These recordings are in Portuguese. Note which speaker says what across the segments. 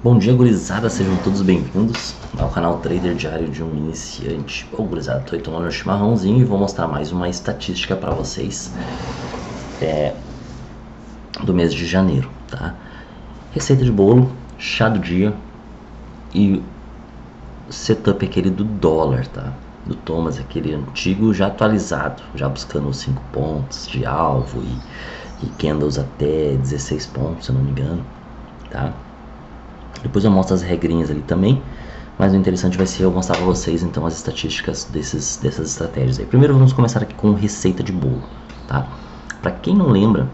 Speaker 1: Bom dia, gurizada, sejam todos bem-vindos ao canal Trader Diário de um Iniciante. Bom, gurizada, tô aí tomando um chimarrãozinho e vou mostrar mais uma estatística para vocês do mês de janeiro, tá? Receita de bolo, chá do dia e setup aquele do dólar, tá? Do Thomas, aquele antigo já atualizado, já buscando os 5 pontos de alvo e candles até 16 pontos, se eu não me engano, tá? Depois eu mostro as regrinhas ali também, mas o interessante vai ser eu mostrar para vocês então as estatísticas dessas estratégias aí. Primeiro vamos começar aqui com receita de bolo, tá? Para quem não lembra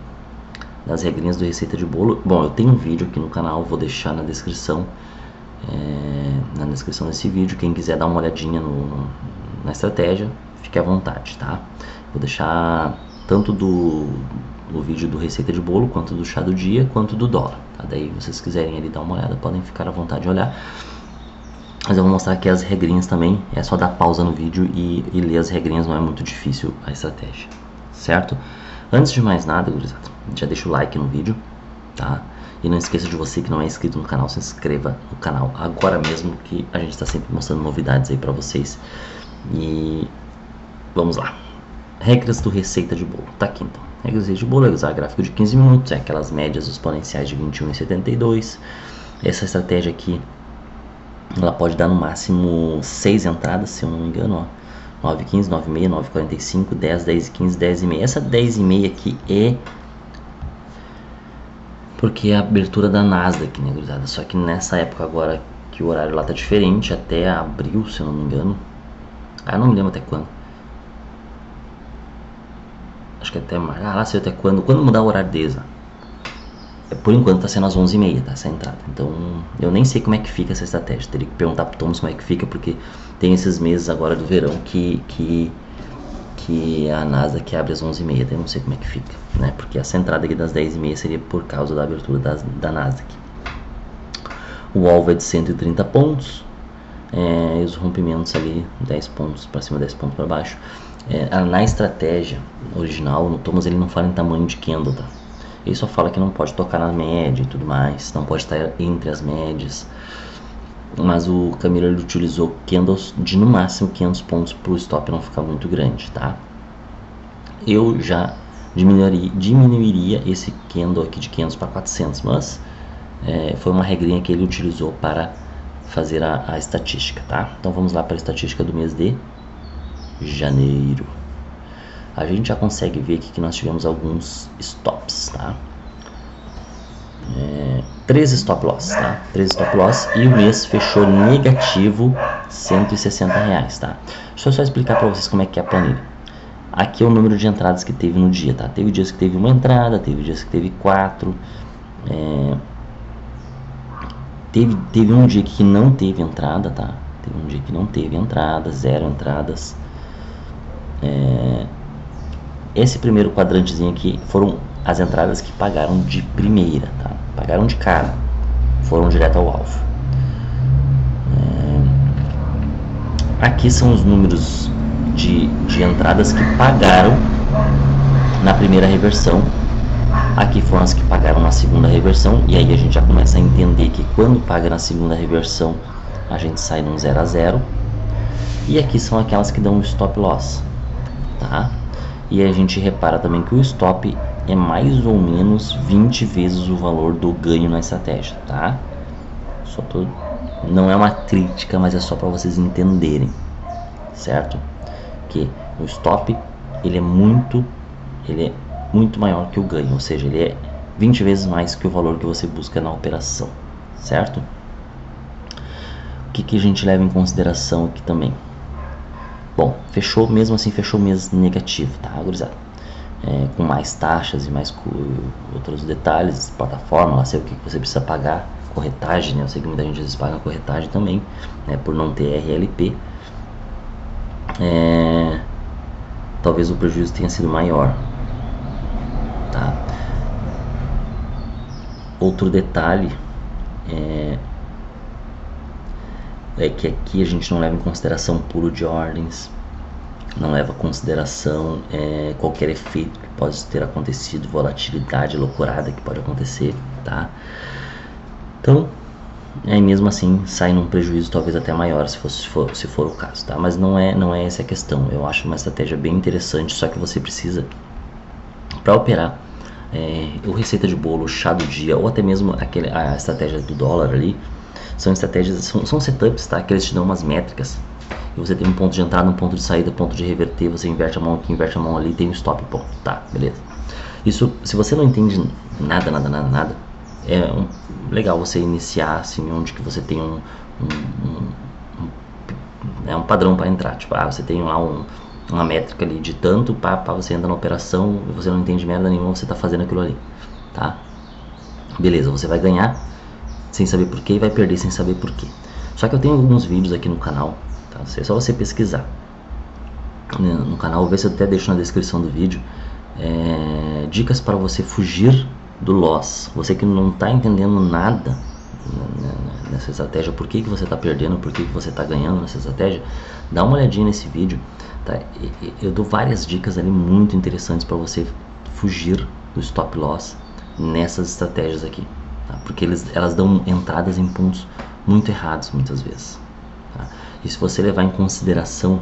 Speaker 1: das regrinhas do receita de bolo, bom, eu tenho um vídeo aqui no canal, vou deixar na descrição desse vídeo. Quem quiser dar uma olhadinha na estratégia, fique à vontade, tá? Vou deixar tanto do vídeo do receita de bolo, quanto do chá do dia, quanto do dólar, tá? Daí vocês quiserem ali dar uma olhada, podem ficar à vontade de olhar. Mas eu vou mostrar aqui as regrinhas também, é só dar pausa no vídeo e ler as regrinhas, não é muito difícil a estratégia, certo? Antes de mais nada, gurizada, já deixa o like no vídeo, tá? E não esqueça de você que não é inscrito no canal, se inscreva no canal agora mesmo, que a gente está sempre mostrando novidades aí pra vocês. E vamos lá. Regras do receita de bolo, tá aqui então. Regras do receita de bolo é usar gráfico de 15 minutos, é aquelas médias exponenciais de 21 e 72. Essa estratégia aqui, ela pode dar no máximo 6 entradas, se eu não me engano, ó. 9, 15, 9, 6, 9, 45, 10, 10, 15, 10 e meia. Essa 10 e meia aqui é porque é a abertura da Nasdaq, né, gurizada? Só que nessa época agora que o horário lá tá diferente, até abril, se eu não me engano. Ah, eu não me lembro até quando. Acho que até mais. Ah, lá sei até quando. Quando mudar o horário deles. Por enquanto tá sendo às 11h30, tá? Essa entrada. Então eu nem sei como é que fica essa estratégia. Teria que perguntar pro Thomas como é que fica, porque tem esses meses agora do verão que a Nasdaq abre às 11h30. Eu não sei como é que fica, né? Porque essa entrada aqui das 10h30 seria por causa da abertura da Nasdaq. O alvo é de 130 pontos. E os rompimentos ali 10 pontos para cima, 10 pontos para baixo. Na estratégia original, no Thomas, ele não fala em tamanho de candle, tá? Ele só fala que não pode tocar na média e tudo mais, não pode estar entre as médias. Mas o Camilo ele utilizou candles de no máximo 500 pontos para o stop não ficar muito grande, tá? Eu já diminuiria esse candle aqui de 500 para 400, mas foi uma regrinha que ele utilizou para fazer a estatística, tá? Então vamos lá para a estatística do mês de janeiro. A gente já consegue ver aqui que nós tivemos alguns stops, tá? 3 stop loss, tá? 3 stop loss e o mês fechou negativo R$160, tá? Deixa eu só explicar para vocês como é que é a planilha. Aqui é o número de entradas que teve no dia, tá? Teve dias que teve uma entrada, teve dias que teve 4. Teve um dia que não teve entrada, tá? Teve um dia que não teve entrada, 0 entradas. Esse primeiro quadrantezinho aqui foram as entradas que pagaram de primeira, tá? Pagaram de cara, foram direto ao alvo. Aqui são os números de entradas que pagaram na primeira reversão. Aqui foram as que pagaram na segunda reversão. E aí a gente já começa a entender que quando paga na segunda reversão, a gente sai num 0 a 0. E aqui são aquelas que dão o stop loss, tá? E a gente repara também que o stop é mais ou menos 20 vezes o valor do ganho na estratégia, tá? Não é uma crítica, mas é só para vocês entenderem, certo? Que o stop ele é muito maior que o ganho, ou seja, ele é 20 vezes mais que o valor que você busca na operação, certo? O que a gente leva em consideração aqui também? Bom, mesmo assim fechou o mês negativo, tá, gurizada? Com mais taxas e mais outros detalhes, plataforma, lá sei o que você precisa pagar, corretagem, né? Eu sei que muita gente às vezes paga corretagem também, né, por não ter RLP. Talvez o prejuízo tenha sido maior, tá? Outro detalhe é que aqui a gente não leva em consideração pulo de ordens, não leva em consideração qualquer efeito que pode ter acontecido, volatilidade loucurada que pode acontecer, tá? Então aí mesmo assim sai num prejuízo talvez até maior se for o caso, tá? Mas não é essa a questão. Eu acho uma estratégia bem interessante, só que você precisa, para operar o receita de bolo, o chá do dia, ou até mesmo a estratégia do dólar ali, são estratégias, são setups, tá? Que eles te dão umas métricas. E você tem um ponto de entrada, um ponto de saída, ponto de reverter, você inverte a mão aqui, inverte a mão ali, tem um stop, ponto, tá, beleza. Isso, se você não entende nada, legal você iniciar assim, onde que você tem um padrão para entrar, tipo, você tem lá uma métrica ali de tanto para você entrar na operação, e você não entende merda nenhuma, você tá fazendo aquilo ali, tá? Beleza, você vai ganhar sem saber porquê e vai perder sem saber porquê. Só que eu tenho alguns vídeos aqui no canal, tá? É só você pesquisar no canal, ver se eu até deixo na descrição do vídeo, dicas para você fugir do loss. Você que não está entendendo nada nessa estratégia, por que você está perdendo, por que você está ganhando nessa estratégia, dá uma olhadinha nesse vídeo, tá? Eu dou várias dicas ali muito interessantes para você fugir do stop loss nessas estratégias aqui, tá? Porque elas dão entradas em pontos muito errados muitas vezes, tá? E se você levar em consideração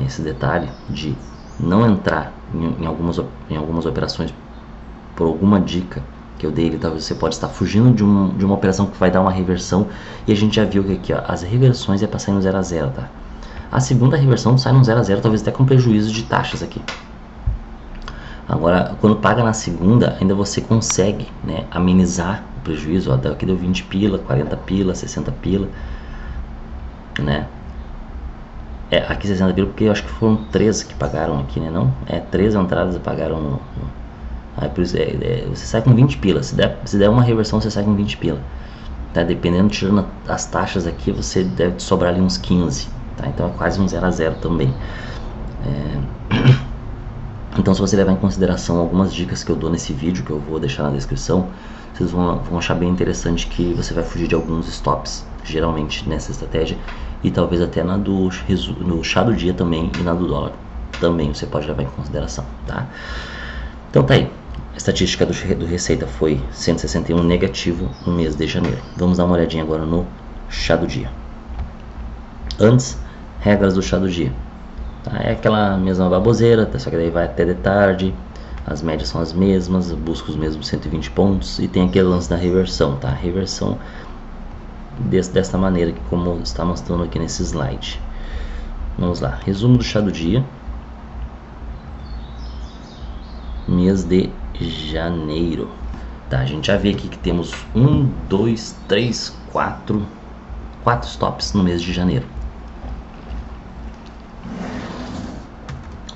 Speaker 1: esse detalhe de não entrar em algumas operações por alguma dica que eu dei, talvez você pode estar fugindo de uma operação que vai dar uma reversão, e a gente já viu que aqui, ó, as reversões é para sair no 0 a 0, tá? A segunda reversão sai no 0 a 0, talvez até com prejuízo de taxas aqui. Agora, quando paga na segunda, ainda você consegue, né, amenizar o prejuízo. Ó, aqui deu 20 pila, 40 pila, 60 pila, né? Aqui 60 pila porque eu acho que foram 3 que pagaram aqui, né? Não? 3 entradas pagaram por isso, você sai com 20 pila. Se der uma reversão, você sai com 20 pila, tá? Dependendo, tirando as taxas aqui, você deve sobrar ali uns 15, tá? Então é quase um 0 a 0 também. Então, se você levar em consideração algumas dicas que eu dou nesse vídeo, que eu vou deixar na descrição, vocês vão achar bem interessante que você vai fugir de alguns stops, geralmente nessa estratégia, e talvez até no chá do dia também, e na do dólar também você pode levar em consideração, tá? Então tá aí, a estatística do receita foi 161 negativo no mês de janeiro. Vamos dar uma olhadinha agora no chá do dia. Antes, regras do chá do dia. Tá? É aquela mesma baboseira, só que daí vai até de tarde, as médias são as mesmas, busca os mesmos 120 pontos, e tem aquele lance da reversão, tá? Reversão desta maneira, que como está mostrando aqui nesse slide. Vamos lá, resumo do chá do dia. Mês de janeiro, tá? A gente já vê aqui que temos 1, 2, 3, 4 stops no mês de janeiro.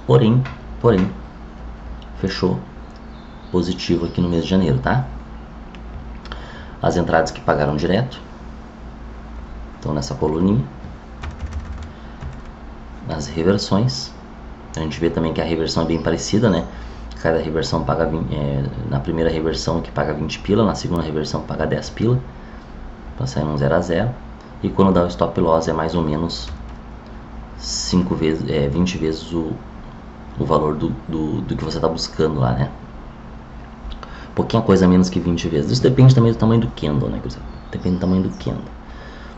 Speaker 1: Porém, fechou positivo aqui no mês de janeiro, tá? As entradas que pagaram direto estão nessa coluninha. As reversões, a gente vê também que a reversão é bem parecida, né? Cada reversão paga na primeira reversão que paga 20 pila, na segunda reversão paga 10 pila, para sair um 0 a 0. E quando dá o stop loss é mais ou menos 20 vezes o valor do que você está buscando lá, né? Pouquinha coisa menos que 20 vezes. Isso depende também do tamanho do candle, né? Depende do tamanho do candle.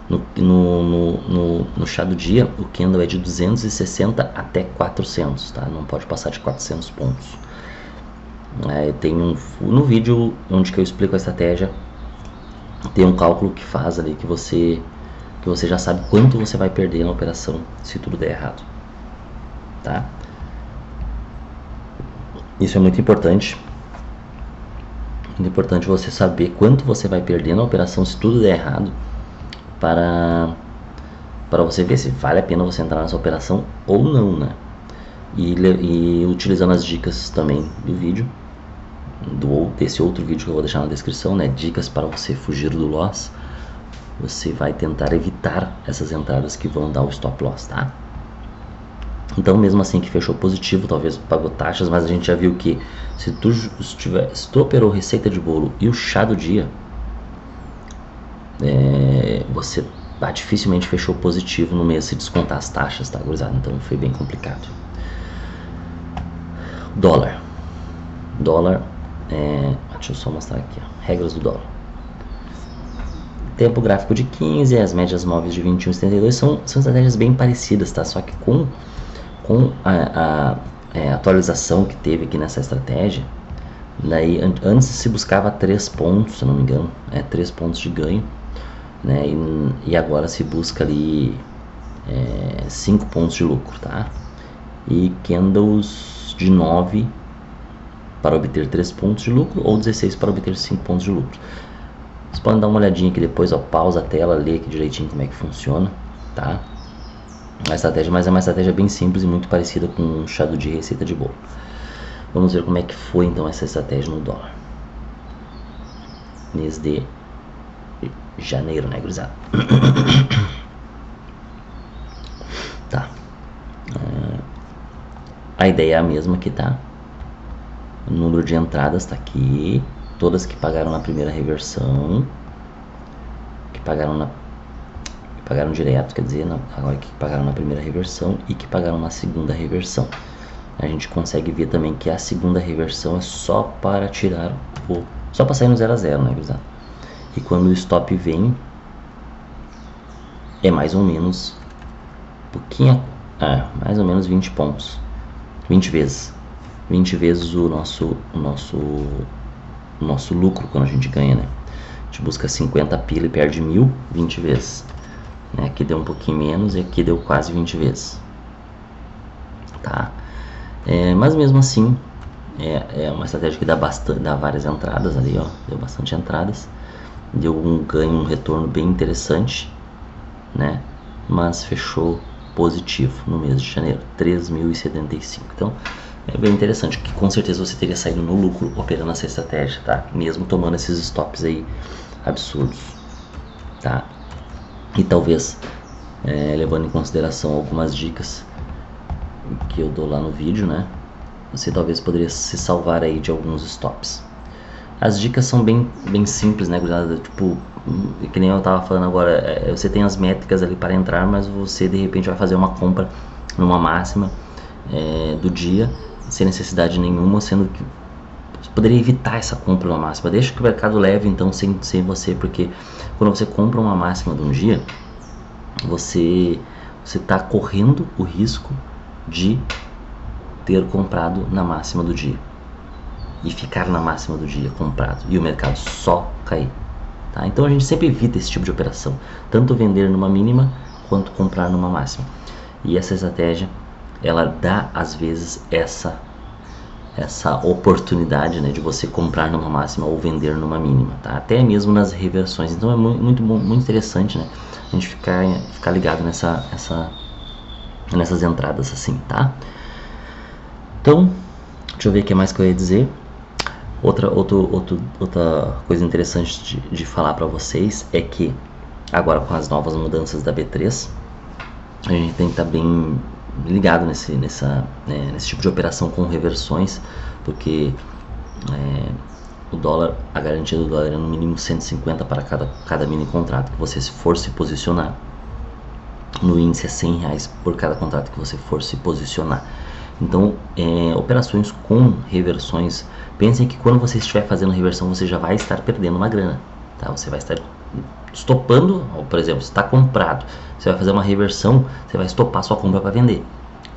Speaker 1: No chá do dia, o candle é de 260 até 400, tá? Não pode passar de 400 pontos. Tem no vídeo onde que eu explico a estratégia, tem um cálculo que faz ali que você já sabe quanto você vai perder na operação se tudo der errado, tá? Isso é muito importante. Muito importante você saber quanto você vai perder na operação se tudo der errado, para você ver se vale a pena você entrar nessa operação ou não, né? E utilizando as dicas também do vídeo, desse outro vídeo que eu vou deixar na descrição, né? Dicas para você fugir do loss. Você vai tentar evitar essas entradas que vão dar o stop loss, tá? Então, mesmo assim que fechou positivo, talvez pagou taxas, mas a gente já viu que se tu operou receita de bolo e o chá do dia, você dificilmente fechou positivo no mês se descontar as taxas, tá, gurizada? Então foi bem complicado. Dólar, deixa eu só mostrar aqui, ó, regras do dólar. tempo gráfico de 15, as médias móveis de 21 e 72 são estratégias bem parecidas, tá? Só que com a atualização que teve aqui nessa estratégia, daí antes se buscava 3 pontos, se não me engano, 3 pontos de ganho, né? E agora se busca ali 5 pontos de lucro, tá? E candles de 9 para obter 3 pontos de lucro ou 16 para obter 5 pontos de lucro. Vocês podem dar uma olhadinha aqui depois, ó, pausa a tela, lê aqui direitinho como é que funciona, tá? A estratégia, mas é uma estratégia bem simples e muito parecida com um shadow de receita de bolo. Vamos ver como é que foi então essa estratégia no dólar. Mês de janeiro, né, gurizada? Tá. A ideia é a mesma aqui, tá? O número de entradas tá aqui. Todas que pagaram na primeira reversão. Que pagaram direto, quer dizer, agora que pagaram na primeira reversão e que pagaram na segunda reversão. A gente consegue ver também que a segunda reversão é só para tirar só para sair no 0 a 0, né, gurizada? E quando o stop vem, é mais ou menos mais ou menos 20 pontos. 20 vezes. 20 vezes o nosso lucro quando a gente ganha, né? A gente busca 50 pila e perde 1000, 20 vezes. Aqui deu um pouquinho menos e aqui deu quase 20 vezes. Tá? Mas mesmo assim, é uma estratégia que dá várias entradas ali, ó. Deu bastante entradas. Deu um ganho, um retorno bem interessante, né? Mas fechou positivo no mês de janeiro, 3.075. Então, é bem interessante, que com certeza você teria saído no lucro operando essa estratégia, tá? Mesmo tomando esses stops aí absurdos, tá? E talvez, levando em consideração algumas dicas que eu dou lá no vídeo, né? Você talvez poderia se salvar aí de alguns stops. As dicas são bem simples, né, gurizada? Tipo, que nem eu tava falando agora, você tem as métricas ali para entrar, mas você de repente vai fazer uma compra numa máxima do dia, sem necessidade nenhuma, sendo que você poderia evitar essa compra numa máxima. Deixa que o mercado leve então sem você, porque quando você compra uma máxima de um dia, você está correndo o risco de ter comprado na máxima do dia e ficar na máxima do dia comprado e o mercado só cair, tá? Então a gente sempre evita esse tipo de operação, tanto vender numa mínima quanto comprar numa máxima. E essa estratégia, ela dá às vezes essa oportunidade, né, de você comprar numa máxima ou vender numa mínima, tá? Até mesmo nas reversões. Então é muito bom, muito interessante, né, a gente ficar ligado nessas entradas assim, tá? Então, deixa eu ver o que mais que eu ia dizer. Outra coisa interessante de falar para vocês é que agora com as novas mudanças da B3, a gente tem que estar bem ligado nesse tipo de operação com reversões, porque o dólar, a garantia do dólar é no mínimo 150 para cada mini contrato que você for se posicionar. No índice é R$100 por cada contrato que você for se posicionar. Então, operações com reversões, pensem que quando você estiver fazendo reversão, você já vai estar perdendo uma grana, tá? Você vai estar estopando, por exemplo, se está comprado, você vai fazer uma reversão, você vai estopar sua compra para vender.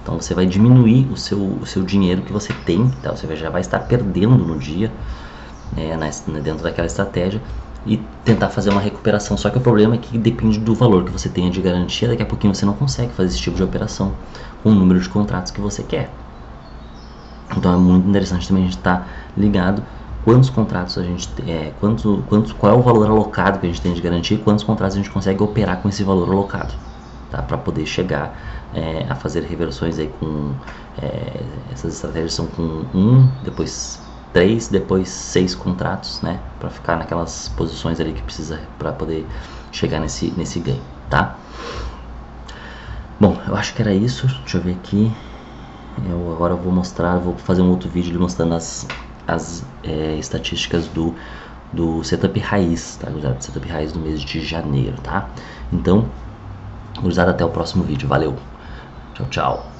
Speaker 1: Então, você vai diminuir o seu dinheiro que você tem, tá? Você já vai estar perdendo no dia, dentro daquela estratégia, e tentar fazer uma recuperação. Só que o problema é que depende do valor que você tenha de garantia. Daqui a pouquinho você não consegue fazer esse tipo de operação com o número de contratos que você quer. Então é muito interessante também a gente estar ligado quantos contratos a gente qual é o valor alocado que a gente tem de garantia e quantos contratos a gente consegue operar com esse valor alocado, tá? Para poder chegar a fazer reversões aí com essas estratégias são com 1, depois 3, depois 6 contratos, né? Para ficar naquelas posições ali que precisa para poder chegar nesse ganho, tá? Bom, eu acho que era isso. Deixa eu ver aqui. Eu agora vou fazer um outro vídeo mostrando as estatísticas do setup raiz, tá, gurizada? Setup raiz do mês de janeiro, tá? Então, gurizada, até o próximo vídeo. Valeu. Tchau, tchau.